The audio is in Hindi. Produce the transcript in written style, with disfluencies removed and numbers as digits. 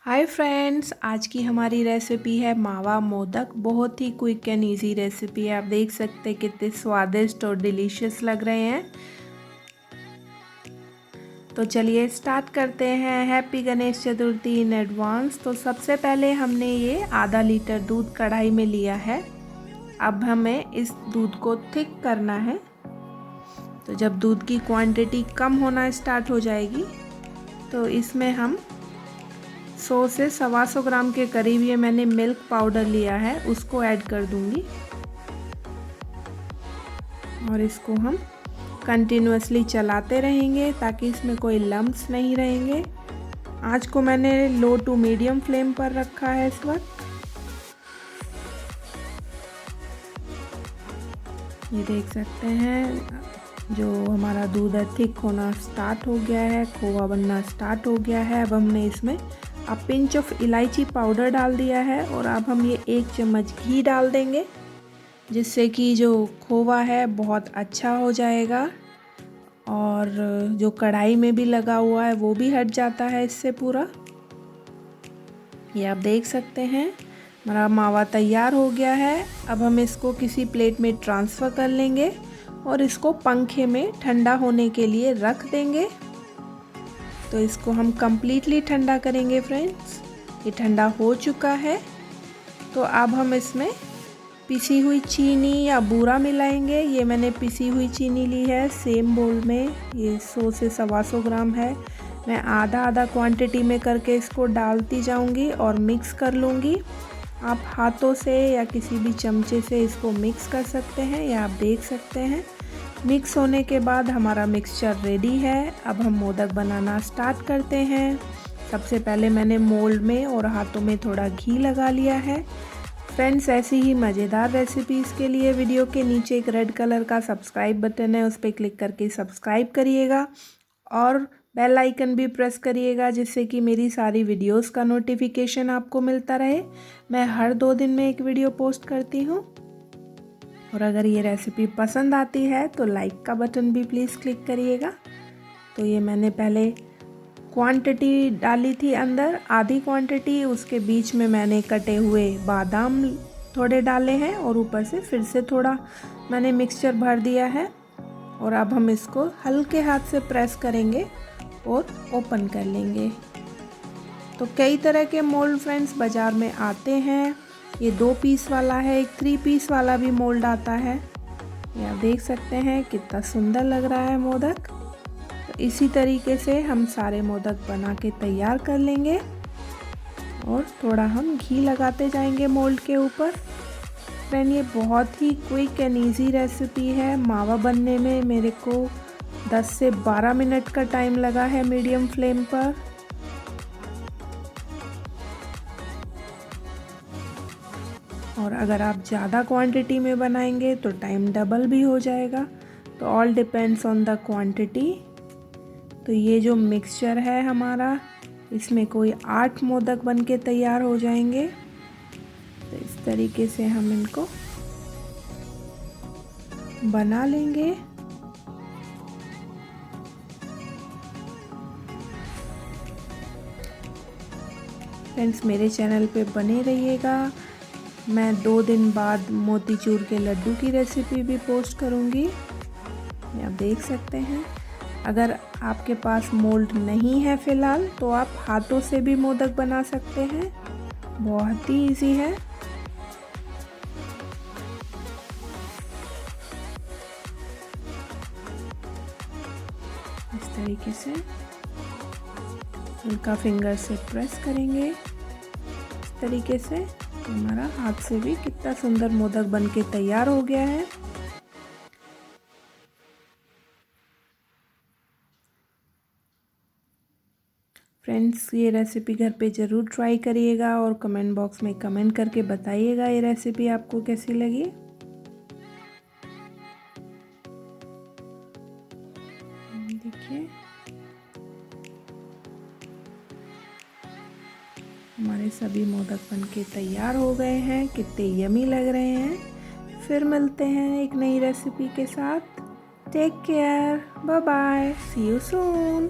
हाय फ्रेंड्स, आज की हमारी रेसिपी है मावा मोदक। बहुत ही क्विक एंड इजी रेसिपी है। आप देख सकते हैं कितने स्वादिष्ट और डिलीशियस लग रहे हैं। तो चलिए स्टार्ट करते हैं। Happy Ganesh Chaturthi in advance. तो सबसे पहले हमने ये आधा लीटर दूध कढ़ाई में लिया है। अब हमें इस दूध को थिक करना है। तो जब दूध की क्वांटिटी कम होना स्टार्ट हो जाएगी तो इसमें हम 100 से 125 ग्राम के करीब ये मैंने मिल्क पाउडर लिया है, उसको ऐड कर दूंगी और इसको हम कंटिन्यूअसली चलाते रहेंगे ताकि इसमें कोई लम्प्स नहीं रहेंगे। आंच को मैंने लो टू मीडियम फ्लेम पर रखा है इस वक्त। ये देख सकते हैं जो हमारा दूध है थिक होना स्टार्ट हो गया है, खोवा बनना स्टार्ट हो गया है। अब हमने इसमें पिंच ऑफ इलायची पाउडर डाल दिया है और अब हम ये 1 चम्मच घी डाल देंगे, जिससे कि जो खोवा है बहुत अच्छा हो जाएगा और जो कढ़ाई में भी लगा हुआ है वो भी हट जाता है इससे पूरा। ये आप देख सकते हैं हमारा मावा तैयार हो गया है। अब हम इसको किसी प्लेट में ट्रांसफ़र कर लेंगे और इसको पंखे में ठंडा होने के लिए रख देंगे। तो इसको हम कम्प्लीटली ठंडा करेंगे फ्रेंड्स। ये ठंडा हो चुका है। तो अब हम इसमें पिसी हुई चीनी या बूरा मिलाएंगे। ये मैंने पिसी हुई चीनी ली है सेम बोल में। ये 100 से 125 ग्राम है। मैं आधा आधा क्वांटिटी में करके इसको डालती जाऊंगी और मिक्स कर लूँगी। आप हाथों से या किसी भी चमचे से इसको मिक्स कर सकते हैं, या आप देख सकते हैं। मिक्स होने के बाद हमारा मिक्सचर रेडी है। अब हम मोदक बनाना स्टार्ट करते हैं। सबसे पहले मैंने मोल्ड में और हाथों में थोड़ा घी लगा लिया है। फ्रेंड्स, ऐसी ही मज़ेदार रेसिपीज़ के लिए वीडियो के नीचे एक रेड कलर का सब्सक्राइब बटन है, उस पर क्लिक करके सब्सक्राइब करिएगा और बेल आइकन भी प्रेस करिएगा, जिससे कि मेरी सारी वीडियोस का नोटिफिकेशन आपको मिलता रहे। मैं हर 2 दिन में एक वीडियो पोस्ट करती हूँ। और अगर ये रेसिपी पसंद आती है तो लाइक का बटन भी प्लीज़ क्लिक करिएगा। तो ये मैंने पहले क्वांटिटी डाली थी अंदर, आधी क्वांटिटी, उसके बीच में मैंने कटे हुए बादाम थोड़े डाले हैं और ऊपर से फिर से थोड़ा मैंने मिक्सचर भर दिया है। और अब हम इसको हल्के हाथ से प्रेस करेंगे और ओपन कर लेंगे। तो कई तरह के मोल्ड फ्रेंड्स बाज़ार में आते हैं। ये 2 पीस वाला है, एक 3 पीस वाला भी मोल्ड आता है। ये आप देख सकते हैं कितना सुंदर लग रहा है मोदक। तो इसी तरीके से हम सारे मोदक बना के तैयार कर लेंगे और थोड़ा हम घी लगाते जाएंगे मोल्ड के ऊपर। फ्रेंड, ये बहुत ही क्विक एंड ईजी रेसिपी है। मावा बनने में मेरे को 10 से 12 मिनट का टाइम लगा है मीडियम फ्लेम पर। और अगर आप ज़्यादा क्वांटिटी में बनाएंगे तो टाइम डबल भी हो जाएगा। तो all depends on the quantity. तो ये जो मिक्सचर है हमारा, इसमें कोई 8 मोदक बन के तैयार हो जाएंगे। तो इस तरीके से हम इनको बना लेंगे। फ्रेंड्स, मेरे चैनल पे बने रहिएगा। मैं 2 दिन बाद मोतीचूर के लड्डू की रेसिपी भी पोस्ट करूँगी। ये आप देख सकते हैं। अगर आपके पास मोल्ड नहीं है फ़िलहाल तो आप हाथों से भी मोदक बना सकते हैं। बहुत ही इजी है। इस तरीके से हल्का फिंगर से प्रेस करेंगे। इस तरीके से हमारा हाथ से भी कितना सुंदर मोदक बन के तैयार हो गया है। फ्रेंड्स, ये रेसिपी घर पे ज़रूर ट्राई करिएगा और कमेंट बॉक्स में कमेंट करके बताइएगा ये रेसिपी आपको कैसी लगी। देखिए हमारे सभी मोदक बन के तैयार हो गए हैं। कितने यमी लग रहे हैं। फिर मिलते हैं एक नई रेसिपी के साथ। Take care, bye bye, see you soon.